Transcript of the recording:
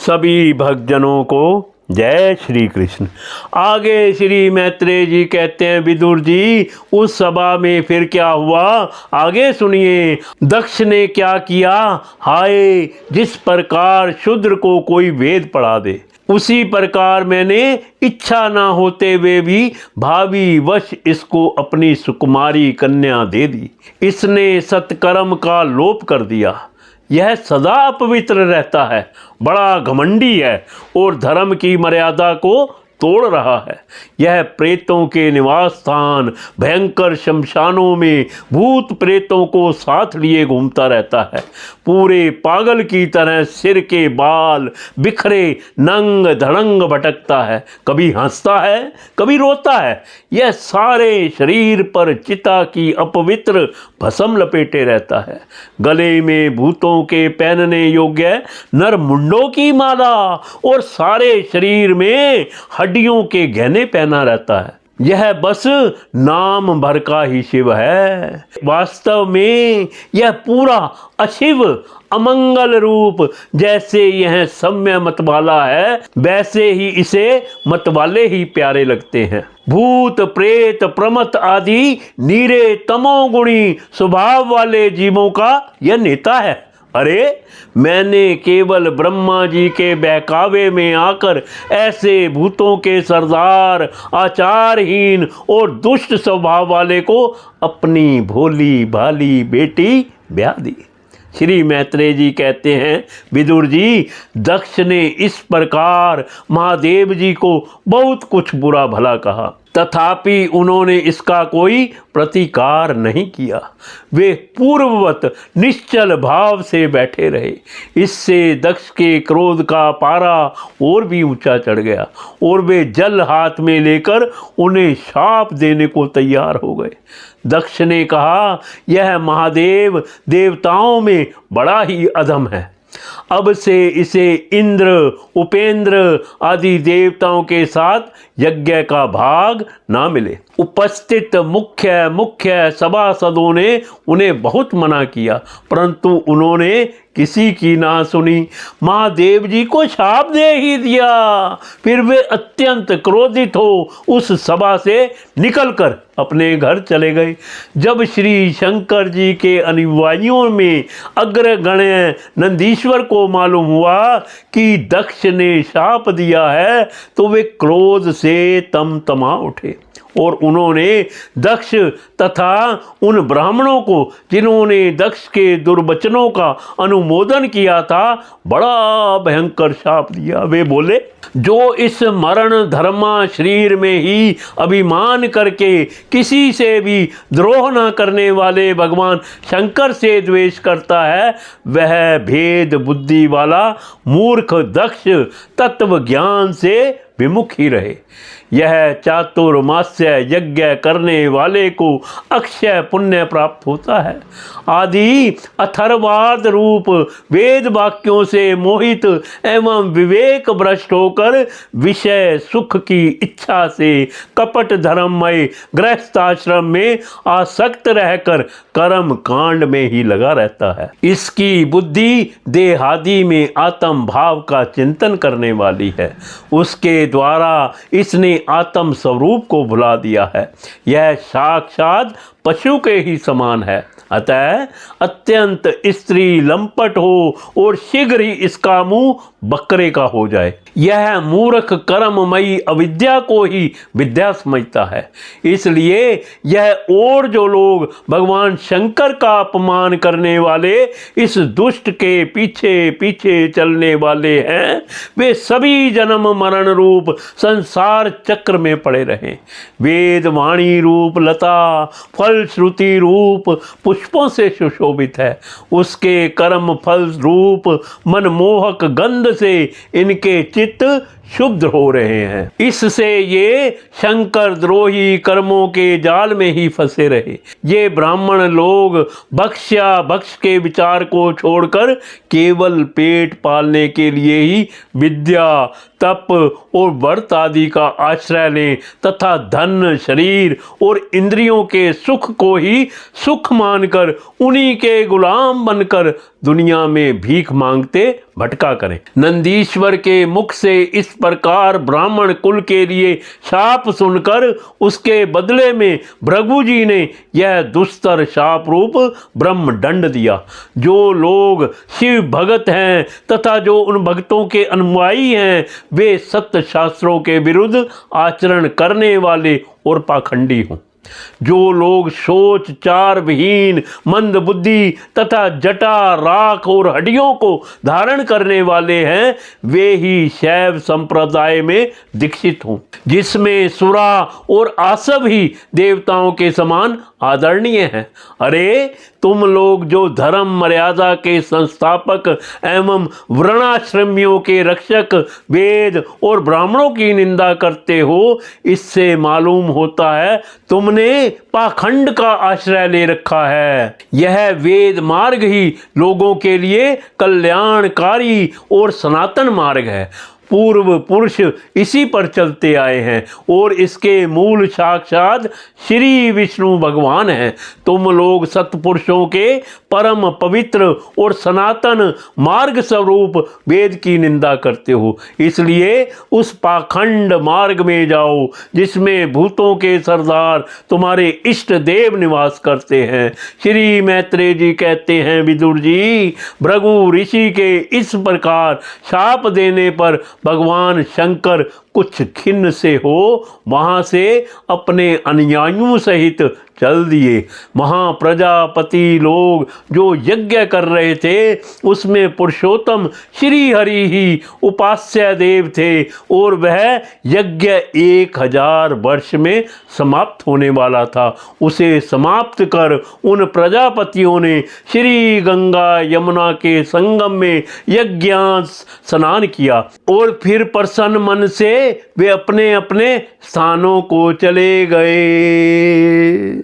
सभी भक्तजनों को जय श्री कृष्ण। आगे श्री मैत्रेय जी कहते हैं, विदुर जी उस सभा में फिर क्या हुआ, आगे सुनिए। दक्ष ने क्या किया, हाय जिस प्रकार शूद्र को कोई वेद पढ़ा दे, उसी प्रकार मैंने इच्छा ना होते हुए भी भावी वश इसको अपनी सुकुमारी कन्या दे दी। इसने सत्कर्म का लोप कर दिया, यह सदा अपवित्र रहता है, बड़ा घमंडी है और धर्म की मर्यादा को तोड़ रहा है। यह प्रेतों के निवास स्थान भयंकर शमशानों में भूत प्रेतों को साथ लिए घूमता रहता है। पूरे पागल की तरह सिर के बाल बिखरे नंग धड़ंग भटकता है, कभी हंसता है कभी रोता है। यह सारे शरीर पर चिता की अपवित्र भस्म लपेटे रहता है। गले में भूतों के पहनने योग्य नर मुंडों की माला और सारे शरीर में हड्डियों के गहने पहना रहता है। यह बस नाम भर का ही शिव है, वास्तव में यह पूरा अशिव अमंगल रूप। जैसे यह सम्य मतवाला है, वैसे ही इसे मतवाले ही प्यारे लगते हैं। भूत प्रेत प्रमत आदि नीरे तमोगुणी स्वभाव वाले जीवों का यह नेता है। अरे मैंने केवल ब्रह्मा जी के बहकावे में आकर ऐसे भूतों के सरदार, आचारहीन और दुष्ट स्वभाव वाले को अपनी भोली भाली बेटी ब्याह दी। श्री मैत्रेय जी कहते हैं, विदुर जी दक्ष ने इस प्रकार महादेव जी को बहुत कुछ बुरा भला कहा, तथापि उन्होंने इसका कोई प्रतिकार नहीं किया। वे पूर्ववत निश्चल भाव से बैठे रहे। इससे दक्ष के क्रोध का पारा और भी ऊंचा चढ़ गया और वे जल हाथ में लेकर उन्हें शाप देने को तैयार हो गए। दक्ष ने कहा, यह महादेव देवताओं में बड़ा ही अधम है। अब से इसे इंद्र उपेंद्र आदि देवताओं के साथ यज्ञ का भाग ना मिले। उपस्थित मुख्य सभासदों ने उन्हें बहुत मना किया, परंतु उन्होंने किसी की ना सुनी। महादेव जी को शाप दे ही दिया। फिर वे अत्यंत क्रोधित हो उस सभा से निकलकर अपने घर चले गए। जब श्री शंकर जी के अनुयायियों में अग्रगण्य नंदीश्वर को मालूम हुआ कि दक्ष ने शाप दिया है, तो वे क्रोध से तमतमा उठे और उन्होंने दक्ष तथा उन ब्राह्मणों को जिन्होंने दक्ष के दुर्वचनों का अनुमोदन किया था, बड़ा भयंकर शाप दिया। वे बोले, जो इस मरण धर्मा शरीर में ही अभिमान करके किसी से भी द्रोह न करने वाले भगवान शंकर से द्वेष करता है, वह भेद बुद्धि वाला मूर्ख दक्ष तत्व ज्ञान से विमुख ही रहे। यह चातुर्मास्य यज्ञ करने वाले को अक्षय पुण्य प्राप्त होता है। आदि अथर्वाद रूप वेद वाक्यों से मोहित एवं विवेक भ्रष्ट होकर विषय सुख की इच्छा से कपट धर्ममय गृहस्थाश्रम में आसक्त रहकर कर्म कांड में ही लगा रहता है। इसकी बुद्धि देहादि में आत्म भाव का चिंतन करने वाली है। उसके द्वारा इसने आत्म स्वरूप को भुला दिया है। यह साक्षात पशु के ही समान है। अतः अत्यंत स्त्री लंपट हो और शीघ्र ही इसका मुंह बकरे का हो जाए। यह मूर्ख कर्ममयी अविद्या को ही विद्या समझता है। इसलिए यह और जो लोग भगवान शंकर का अपमान करने वाले इस दुष्ट के पीछे पीछे चलने वाले हैं, वे सभी जन्म मरण रूप संसार चक्र में पड़े रहें। वेद वाणी रूप लता फल श्रुति रूप पुष्पों से सुशोभित है। उसके कर्म फल रूप मनमोहक गंध से इनके चित्त शुद्ध हो रहे हैं। इससे ये शंकर द्रोही कर्मों के जाल में ही फंसे रहे। ये ब्राह्मण लोग भक्ष्या भक्ष के विचार को छोड़कर केवल पेट पालने के लिए ही विद्या तप और व्रत आदि का आश्रय लें तथा धन शरीर और इंद्रियों के सुख को ही सुख मानकर उन्हीं के गुलाम बनकर दुनिया में भीख मांगते भटका करें। नंदीश्वर के मुख से इस प्रकार ब्राह्मण कुल के लिए शाप सुनकर उसके बदले में भृगु जी ने यह दुस्तर शाप रूप ब्रह्मदंड दिया। जो लोग शिव भगत हैं तथा जो उन भक्तों के अनुयायी हैं, वे सत्य शास्त्रों के विरुद्ध आचरण करने वाले और पाखंडी हों। जो लोग सोच चार विहीन, मंद बुद्धि तथा जटा, राख और हड्डियों को धारण करने वाले हैं, वे ही शैव संप्रदाय में दीक्षित हों, जिसमें सुरा और आसव ही देवताओं के समान आदरणीय हैं। अरे तुम लोग जो धर्म मर्यादा के संस्थापक एवं वर्णाश्रमियों के रक्षक, वेद और ब्राह्मणों की निंदा करते हो, इससे मालूम होता है तुमने पाखंड का आश्रय ले रखा है। यह वेद मार्ग ही लोगों के लिए कल्याणकारी और सनातन मार्ग है। पूर्व पुरुष इसी पर चलते आए हैं और इसके मूल साक्षात श्री विष्णु भगवान हैं। तुम लोग सत्पुरुषों के परम पवित्र और सनातन मार्ग स्वरूप वेद की निंदा करते हो, इसलिए उस पाखंड मार्ग में जाओ जिसमें भूतों के सरदार तुम्हारे इष्ट देव निवास करते हैं। श्री मैत्रेय जी कहते हैं, विदुर जी, भृगु ऋषि के इस प्रकार शाप देने पर भगवान शंकर कुछ खिन्न से हो वहां से अपने अनुयायियों सहित चल दिए। वहाँ प्रजापति लोग जो यज्ञ कर रहे थे उसमें पुरुषोत्तम श्री हरि ही उपास्य देव थे और वह यज्ञ 1000 वर्ष में समाप्त होने वाला था। उसे समाप्त कर उन प्रजापतियों ने श्री गंगा यमुना के संगम में यज्ञांत स्नान किया और फिर प्रसन्न मन से वे अपने अपने स्थानों को चले गए।